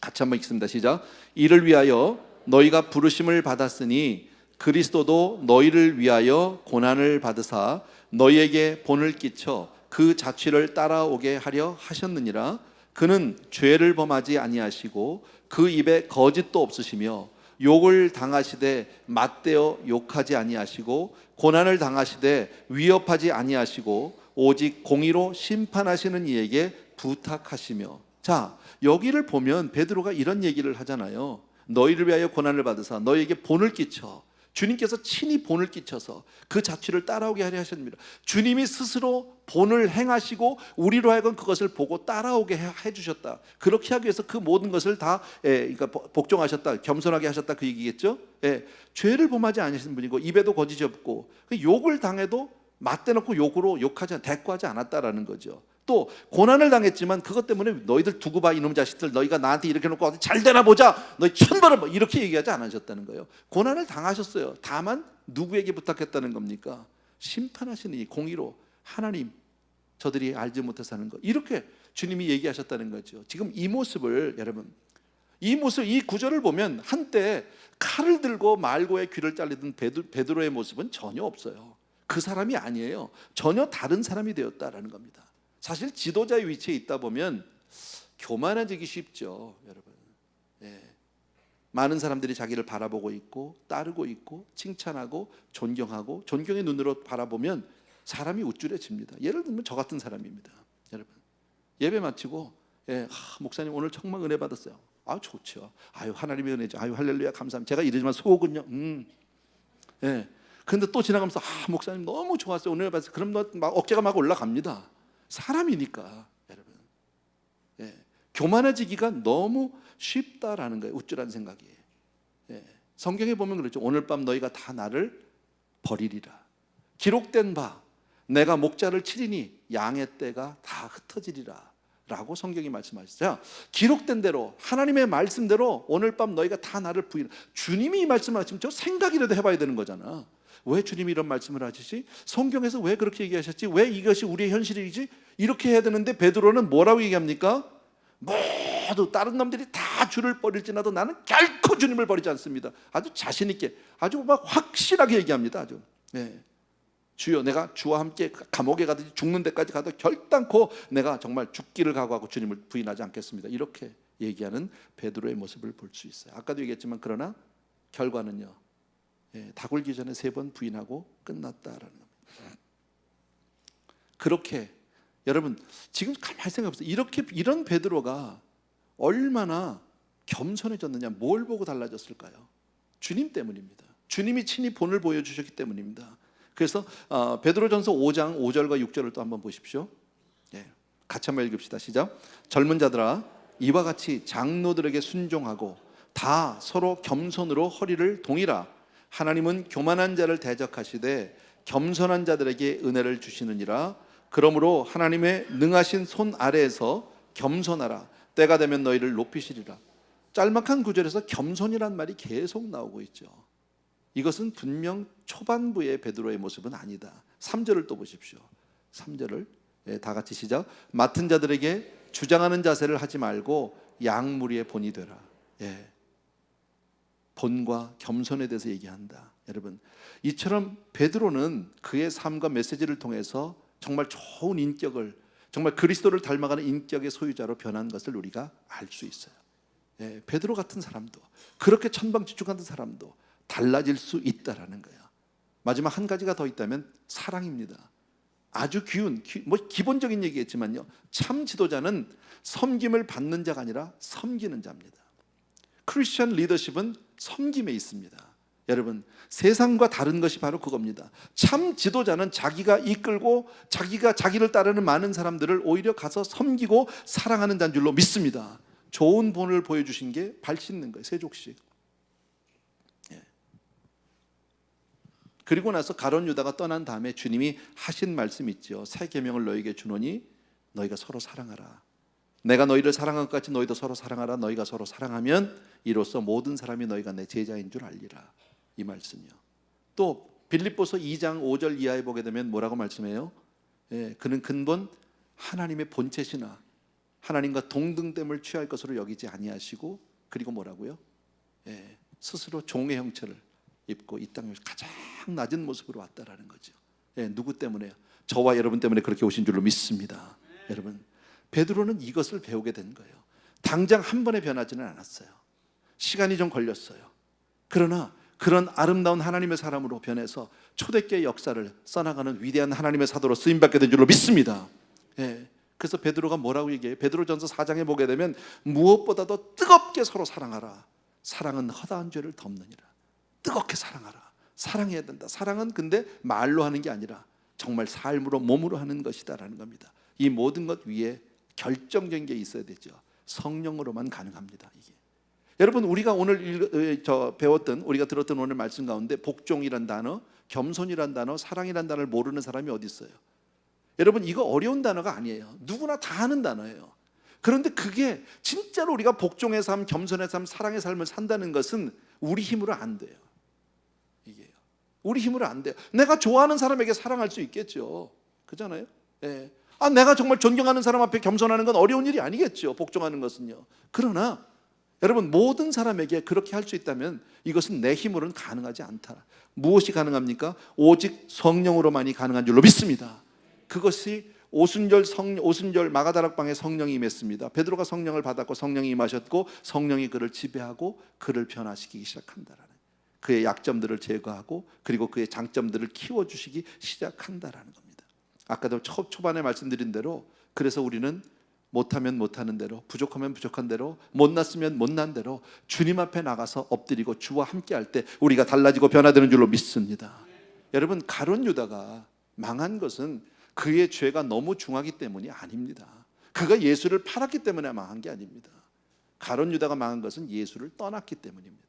Speaker 1: 같이 한번 읽습니다. 시작. 이를 위하여 너희가 부르심을 받았으니 그리스도도 너희를 위하여 고난을 받으사 너희에게 본을 끼쳐 그 자취를 따라오게 하려 하셨느니라. 그는 죄를 범하지 아니하시고 그 입에 거짓도 없으시며 욕을 당하시되 맞대어 욕하지 아니하시고 고난을 당하시되 위협하지 아니하시고 오직 공의로 심판하시는 이에게 부탁하시며. 자, 여기를 보면 베드로가 이런 얘기를 하잖아요. 너희를 위하여 고난을 받으사 너희에게 본을 끼쳐, 주님께서 친히 본을 끼쳐서 그 자취를 따라오게 하려 하십니다. 주님이 스스로 본을 행하시고 우리로 하여금 그것을 보고 따라오게 해주셨다. 그렇게 하기 위해서 그 모든 것을 다 그러니까 복종하셨다, 겸손하게 하셨다, 그 얘기겠죠. 죄를 범하지 않으신 분이고 입에도 거짓이 없고 욕을 당해도 맞대놓고 욕하지 대꾸하지 않았다라는 거죠. 또 고난을 당했지만 그것 때문에 너희들 두고 봐 이놈 자식들, 너희가 나한테 이렇게 놓고 어디 잘 되나 보자, 너희 천벌을 뭐 이렇게 얘기하지 않으셨다는 거예요. 고난을 당하셨어요. 다만 누구에게 부탁했다는 겁니까? 심판하시는 이 공의로 하나님, 저들이 알지 못해서 하는 것, 이렇게 주님이 얘기하셨다는 거죠. 지금 이 모습을, 여러분, 이 구절을 보면 한때 칼을 들고 말고의 귀를 잘리던 베드로의 모습은 전혀 없어요. 그 사람이 아니에요. 전혀 다른 사람이 되었다라는 겁니다. 사실 지도자의 위치에 있다 보면 교만해지기 쉽죠, 여러분. 예. 많은 사람들이 자기를 바라보고 있고 따르고 있고 칭찬하고 존경하고 존경의 눈으로 바라보면 사람이 우쭐해집니다. 예를 들면 저 같은 사람입니다, 여러분. 예배 마치고 목사님 오늘 정말 은혜 받았어요. 좋죠. 하나님의 은혜죠. 할렐루야 감사합니다. 제가 이러지만 속은요. 예. 근데 또 지나가면서 목사님 너무 좋았어요. 오늘 받았어요. 그럼 막 어깨가 막 올라갑니다. 사람이니까, 여러분. 예. 교만해지기가 너무 쉽다라는 거예요. 우쭐한 생각이. 예. 성경에 보면 그렇죠. 오늘 밤 너희가 다 나를 버리리라. 기록된 바 내가 목자를 치리니 양의 떼가 다 흩어지리라 라고 성경이 말씀하시죠. 기록된 대로 하나님의 말씀대로 오늘 밤 너희가 다 나를 부인하라. 주님이 이 말씀을 하시면 저 생각이라도 해봐야 되는 거잖아. 왜 주님이 이런 말씀을 하시지? 성경에서 왜 그렇게 얘기하셨지? 왜 이것이 우리의 현실이지? 이렇게 해야 되는데 베드로는 뭐라고 얘기합니까? 모두 다른 놈들이 다 주를 버릴지라도 나는 결코 주님을 버리지 않습니다. 아주 자신 있게, 아주 막 확실하게 얘기합니다. 아주. 네. 주여, 내가 주와 함께 감옥에 가든지 죽는 데까지 가도 결단코 내가 정말 죽기를 각오하고 주님을 부인하지 않겠습니다. 이렇게 얘기하는 베드로의 모습을 볼 수 있어요. 아까도 얘기했지만 그러나 결과는요, 다 굴기 전에 3번 부인하고 끝났다라는 겁니다. 그렇게 여러분 지금 가만히 생각해보세요. 이런 베드로가 얼마나 겸손해졌느냐. 뭘 보고 달라졌을까요? 주님 때문입니다. 주님이 친히 본을 보여주셨기 때문입니다. 그래서 베드로전서 5장 5절과 6절을 또 한번 보십시오. 같이 한번 읽읍시다. 시작. 젊은 자들아, 이와 같이 장로들에게 순종하고 다 서로 겸손으로 허리를 동이라. 하나님은 교만한 자를 대적하시되 겸손한 자들에게 은혜를 주시느니라. 그러므로 하나님의 능하신 손 아래에서 겸손하라. 때가 되면 너희를 높이시리라. 짤막한 구절에서 겸손이란 말이 계속 나오고 있죠. 이것은 분명 초반부의 베드로의 모습은 아니다. 3절을 또 보십시오. 3절을 다 같이 시작. 맡은 자들에게 주장하는 자세를 하지 말고 양무리의 본이 되라. 본과 겸손에 대해서 얘기한다. 여러분, 이처럼 베드로는 그의 삶과 메시지를 통해서 정말 좋은 인격을, 정말 그리스도를 닮아가는 인격의 소유자로 변한 것을 우리가 알 수 있어요. 베드로 같은 사람도, 그렇게 천방지축 같은 사람도 달라질 수 있다라는 거예요. 마지막 한 가지가 더 있다면 사랑입니다. 아주 기본적인 얘기겠지만요, 참 지도자는 섬김을 받는 자가 아니라 섬기는 자입니다. 크리스천 리더십은 섬김에 있습니다. 여러분, 세상과 다른 것이 바로 그겁니다. 참 지도자는 자기가 이끌고 자기를 따르는 많은 사람들을 오히려 가서 섬기고 사랑하는 자인 줄로 믿습니다. 좋은 본을 보여주신 게 발 씻는 거예요. 세족식. 그리고 나서 가룟 유다가 떠난 다음에 주님이 하신 말씀이 있죠. 새 계명을 너희에게 주노니 너희가 서로 사랑하라. 내가 너희를 사랑한 것 같이 너희도 서로 사랑하라. 너희가 서로 사랑하면 이로써 모든 사람이 너희가 내 제자인 줄 알리라. 이 말씀이요. 또 빌립보서 2장 5절 이하에 보게 되면 뭐라고 말씀해요? 그는 근본 하나님의 본체시나 하나님과 동등됨을 취할 것으로 여기지 아니하시고, 그리고 뭐라고요? 스스로 종의 형체를 입고 이 땅에 가장 낮은 모습으로 왔다라는 거죠. 누구 때문에요? 저와 여러분 때문에 그렇게 오신 줄로 믿습니다. 여러분, 베드로는 이것을 배우게 된 거예요. 당장 한 번에 변하지는 않았어요. 시간이 좀 걸렸어요. 그러나 그런 아름다운 하나님의 사람으로 변해서 초대교회 역사를 써나가는 위대한 하나님의 사도로 쓰임받게 된 줄로 믿습니다. 그래서 베드로가 뭐라고 얘기해요? 베드로전서 4장에 보게 되면 무엇보다도 뜨겁게 서로 사랑하라. 사랑은 허다한 죄를 덮느니라. 뜨겁게 사랑하라. 사랑해야 된다. 사랑은 근데 말로 하는 게 아니라 정말 삶으로 몸으로 하는 것이다라는 겁니다. 이 모든 것 위에 결정적인 게 있어야 되죠. 성령으로만 가능합니다. 이게. 여러분, 우리가 오늘 배웠던, 우리가 들었던 오늘 말씀 가운데 복종이란 단어, 겸손이란 단어, 사랑이란 단어를 모르는 사람이 어디 있어요? 여러분, 이거 어려운 단어가 아니에요. 누구나 다 하는 단어예요. 그런데 그게 진짜로 우리가 복종의 삶, 겸손의 삶, 사랑의 삶을 산다는 것은 우리 힘으로 안 돼요. 이게요. 우리 힘으로 안 돼요. 내가 좋아하는 사람에게 사랑할 수 있겠죠. 그잖아요. 내가 정말 존경하는 사람 앞에 겸손하는 건 어려운 일이 아니겠죠. 복종하는 것은요. 그러나 여러분, 모든 사람에게 그렇게 할 수 있다면 이것은 내 힘으로는 가능하지 않다. 무엇이 가능합니까? 오직 성령으로만이 가능한 줄로 믿습니다. 그것이 오순절 마가다락방에 성령이 임했습니다. 베드로가 성령을 받았고 성령이 임하셨고 성령이 그를 지배하고 그를 변화시키기 시작한다라는, 그의 약점들을 제거하고 그리고 그의 장점들을 키워주시기 시작한다라는 겁니다. 아까도 초반에 말씀드린 대로, 그래서 우리는 못하면 못하는 대로, 부족하면 부족한 대로, 못났으면 못난 대로 주님 앞에 나가서 엎드리고 주와 함께할 때 우리가 달라지고 변화되는 줄로 믿습니다. 여러분, 가룟 유다가 망한 것은 그의 죄가 너무 중하기 때문이 아닙니다. 그가 예수를 팔았기 때문에 망한 게 아닙니다. 가룟 유다가 망한 것은 예수를 떠났기 때문입니다.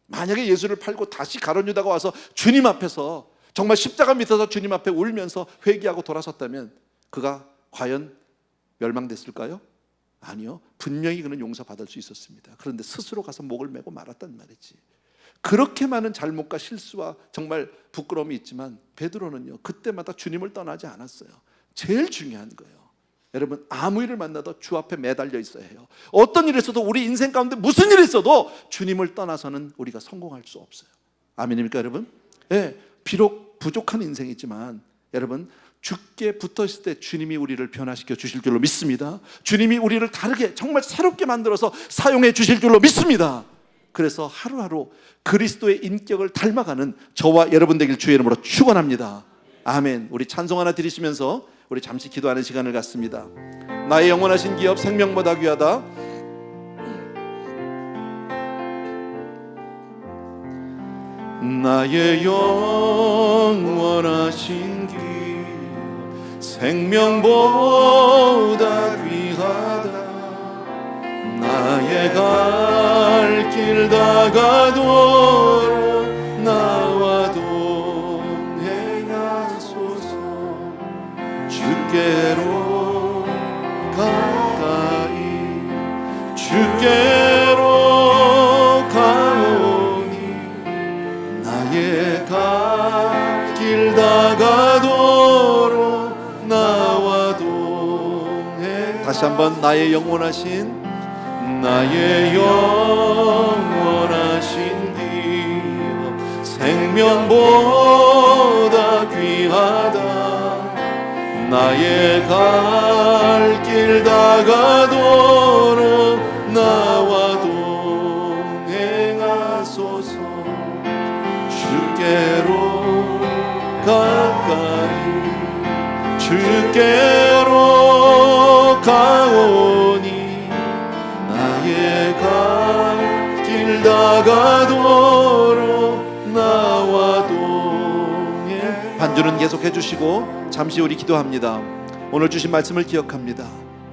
Speaker 1: 만약에 예수를 팔고 다시 가룟 유다가 와서 주님 앞에서 정말 십자가 밑에서 주님 앞에 울면서 회개하고 돌아섰다면 그가 과연 멸망됐을까요? 아니요. 분명히 그는 용서받을 수 있었습니다. 그런데 스스로 가서 목을 메고 말았단 말이지. 그렇게 많은 잘못과 실수와 정말 부끄러움이 있지만 베드로는요, 그때마다 주님을 떠나지 않았어요. 제일 중요한 거예요. 여러분, 아무 일을 만나도 주 앞에 매달려 있어야 해요. 어떤 일이 있어도, 우리 인생 가운데 무슨 일이 있어도 주님을 떠나서는 우리가 성공할 수 없어요. 아멘입니까 여러분? 네, 비록 부족한 인생이지만 여러분, 주께 붙어있을 때 주님이 우리를 변화시켜 주실 줄로 믿습니다. 주님이 우리를 다르게 정말 새롭게 만들어서 사용해 주실 줄로 믿습니다. 그래서 하루하루 그리스도의 인격을 닮아가는 저와 여러분 되길 주의 이름으로 축원합니다. 아멘. 우리 찬송 하나 드리시면서 우리 잠시 기도하는 시간을 갖습니다. 나의 영원하신 기업 생명보다 귀하다. 나의 영원하신 기업 생명보다 귀하다. 나의 갈 길 다가도록 나와 동행하소서. 주께로 가까이 주께로 가오니 나의 갈 길 다가도록 나와 동행. 다시 한번 나의 영원하신 기업 생명보다 귀하다. 나의 갈 길 다가도록 나와 동행하소서. 주께로 가까이 주께로 가오니 나의 갈 길 다가도록 나와 동행. 반주는 계속해 주시고 잠시 우리 기도합니다. 오늘 주신 말씀을 기억합니다.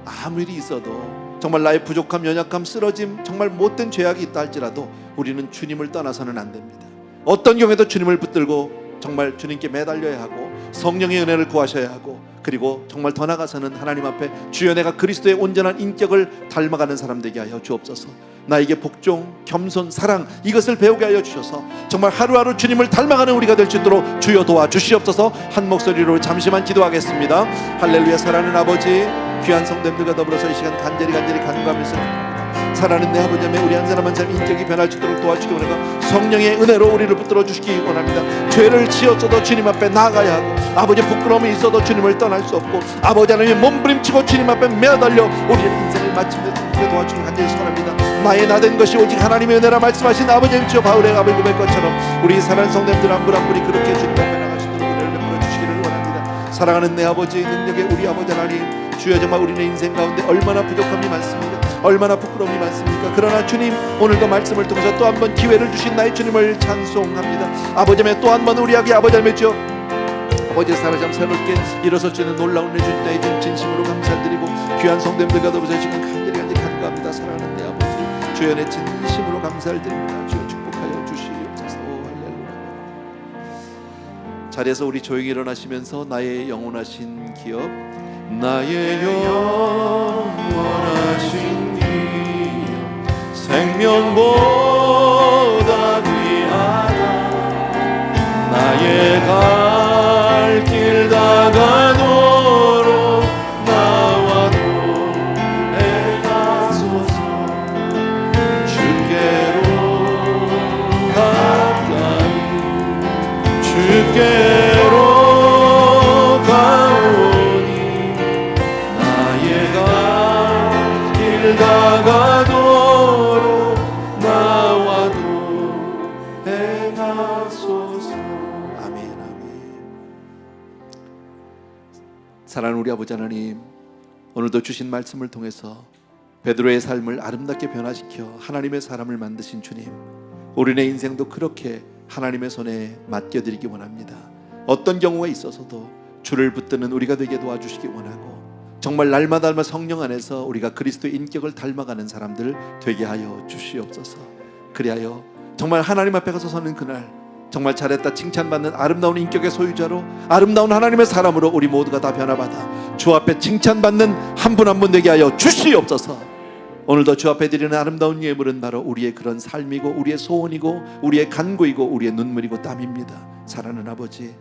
Speaker 1: 아무 일이 있어도, 정말 나의 부족함, 연약함, 쓰러짐, 정말 못된 죄악이 있다 할지라도 우리는 주님을 떠나서는 안 됩니다. 어떤 경우에도 주님을 붙들고 정말 주님께 매달려야 하고 성령의 은혜를 구하셔야 하고, 그리고 정말 더 나아가서는 하나님 앞에 주여 내가 그리스도의 온전한 인격을 닮아가는 사람 되게 하여 주옵소서. 나에게 복종, 겸손, 사랑, 이것을 배우게 하여 주셔서 정말 하루하루 주님을 닮아가는 우리가 될 수 있도록 주여 도와주시옵소서. 한 목소리로 잠시만 기도하겠습니다. 할렐루야. 사랑하는 아버지, 귀한 성도들과 더불어서 이 시간 간절히 간구하면서 사랑하는 내 아버지, 우리 한 사람 한 사람 인격이 변할 수 있도록 도와주시기 원하고 성령의 은혜로 우리를 붙들어 주시기 원합니다. 죄를 지었어도 주님 앞에 나가야 하고, 아버지 부끄러움이 있어도 주님을 떠날 수 없고, 아버지 하나님 몸부림치고 주님 앞에 매달려 우리의 인생을 마침내 도와주시기 간절히 소원합니다. 나의 나된 것이 오직 하나님의 은혜라 말씀하신 아버지 주여 바울의 갑을 고백 것처럼 우리 사랑하는 성도들 한 분 한 분이 그렇게 주님 앞에 나가시도록 은혜를 베풀어 주시기를 원합니다. 사랑하는 내 아버지, 능력의 우리 아버지 하나님, 주여 정말 우리는 인생 가운데 얼마나 부족함이 많습니까? 얼마나 부끄러움이 많습니까? 그러나 주님, 오늘도 말씀을 통해서 또 한 번 기회를 주신 나의 주님을 찬송합니다. 아버지 하나님, 또 한 번 우리에게 아버지 하나님 주여 아버지의 사랑을 새롭게 일어설 수 있는 놀라운 내 주님, 나의 주님 진심으로 감사드리고 귀한 성도님들과 더불어서 지금 간절히 간구합니다. 사랑하는 내 아버지, 주여 내 진심으로 감사를 드립니다. 주여 축복하여 주시옵소서. 할렐루야. 자리에서 우리 조용히 일어나시면서 나의 영원하신 기업, 나의 영원하신 기업 생명보다 귀하다. 나의 갈 길 다가도록 나와 동행하소서. 사랑하는 우리 아버지 하나님, 오늘도 주신 말씀을 통해서 베드로의 삶을 아름답게 변화시켜 하나님의 사람을 만드신 주님, 우리네 인생도 그렇게 하나님의 손에 맡겨드리기 원합니다. 어떤 경우가 있어서도 주를 붙드는 우리가 되게 도와주시기 원하고, 정말 날마다 성령 안에서 우리가 그리스도의 인격을 닮아가는 사람들 되게 하여 주시옵소서. 그리하여 정말 하나님 앞에 가서 서는 그날 정말 잘했다 칭찬받는 아름다운 인격의 소유자로, 아름다운 하나님의 사람으로 우리 모두가 다 변화받아 주 앞에 칭찬받는 한 분 한 분 되게 하여 주시옵소서. 오늘도 주 앞에 드리는 아름다운 예물은 바로 우리의 그런 삶이고, 우리의 소원이고, 우리의 간구이고, 우리의 눈물이고 땀입니다. 사랑하는 아버지,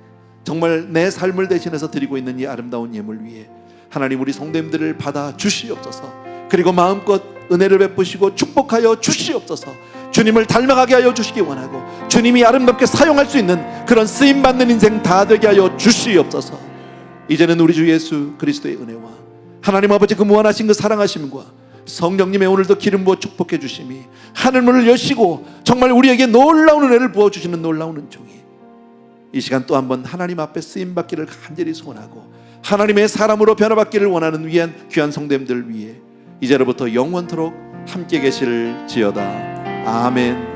Speaker 1: 정말 내 삶을 대신해서 드리고 있는 이 아름다운 예물 위에 하나님 우리 성도님들을 받아 주시옵소서. 그리고 마음껏 은혜를 베푸시고 축복하여 주시옵소서. 주님을 닮아가게 하여 주시기 원하고, 주님이 아름답게 사용할 수 있는 그런 쓰임받는 인생 다 되게 하여 주시옵소서. 이제는 우리 주 예수 그리스도의 은혜와 하나님 아버지 그 무한하신 그 사랑하심과 성령님의 오늘도 기름 부어 축복해 주심이 하늘문을 여시고 정말 우리에게 놀라운 은혜를 부어주시는 놀라운 은총이 이 시간 또 한번 하나님 앞에 쓰임받기를 간절히 소원하고, 하나님의 사람으로 변화받기를 원하는 귀한 성도님들 위해 이제로부터 영원토록 함께 계실지어다. 아멘.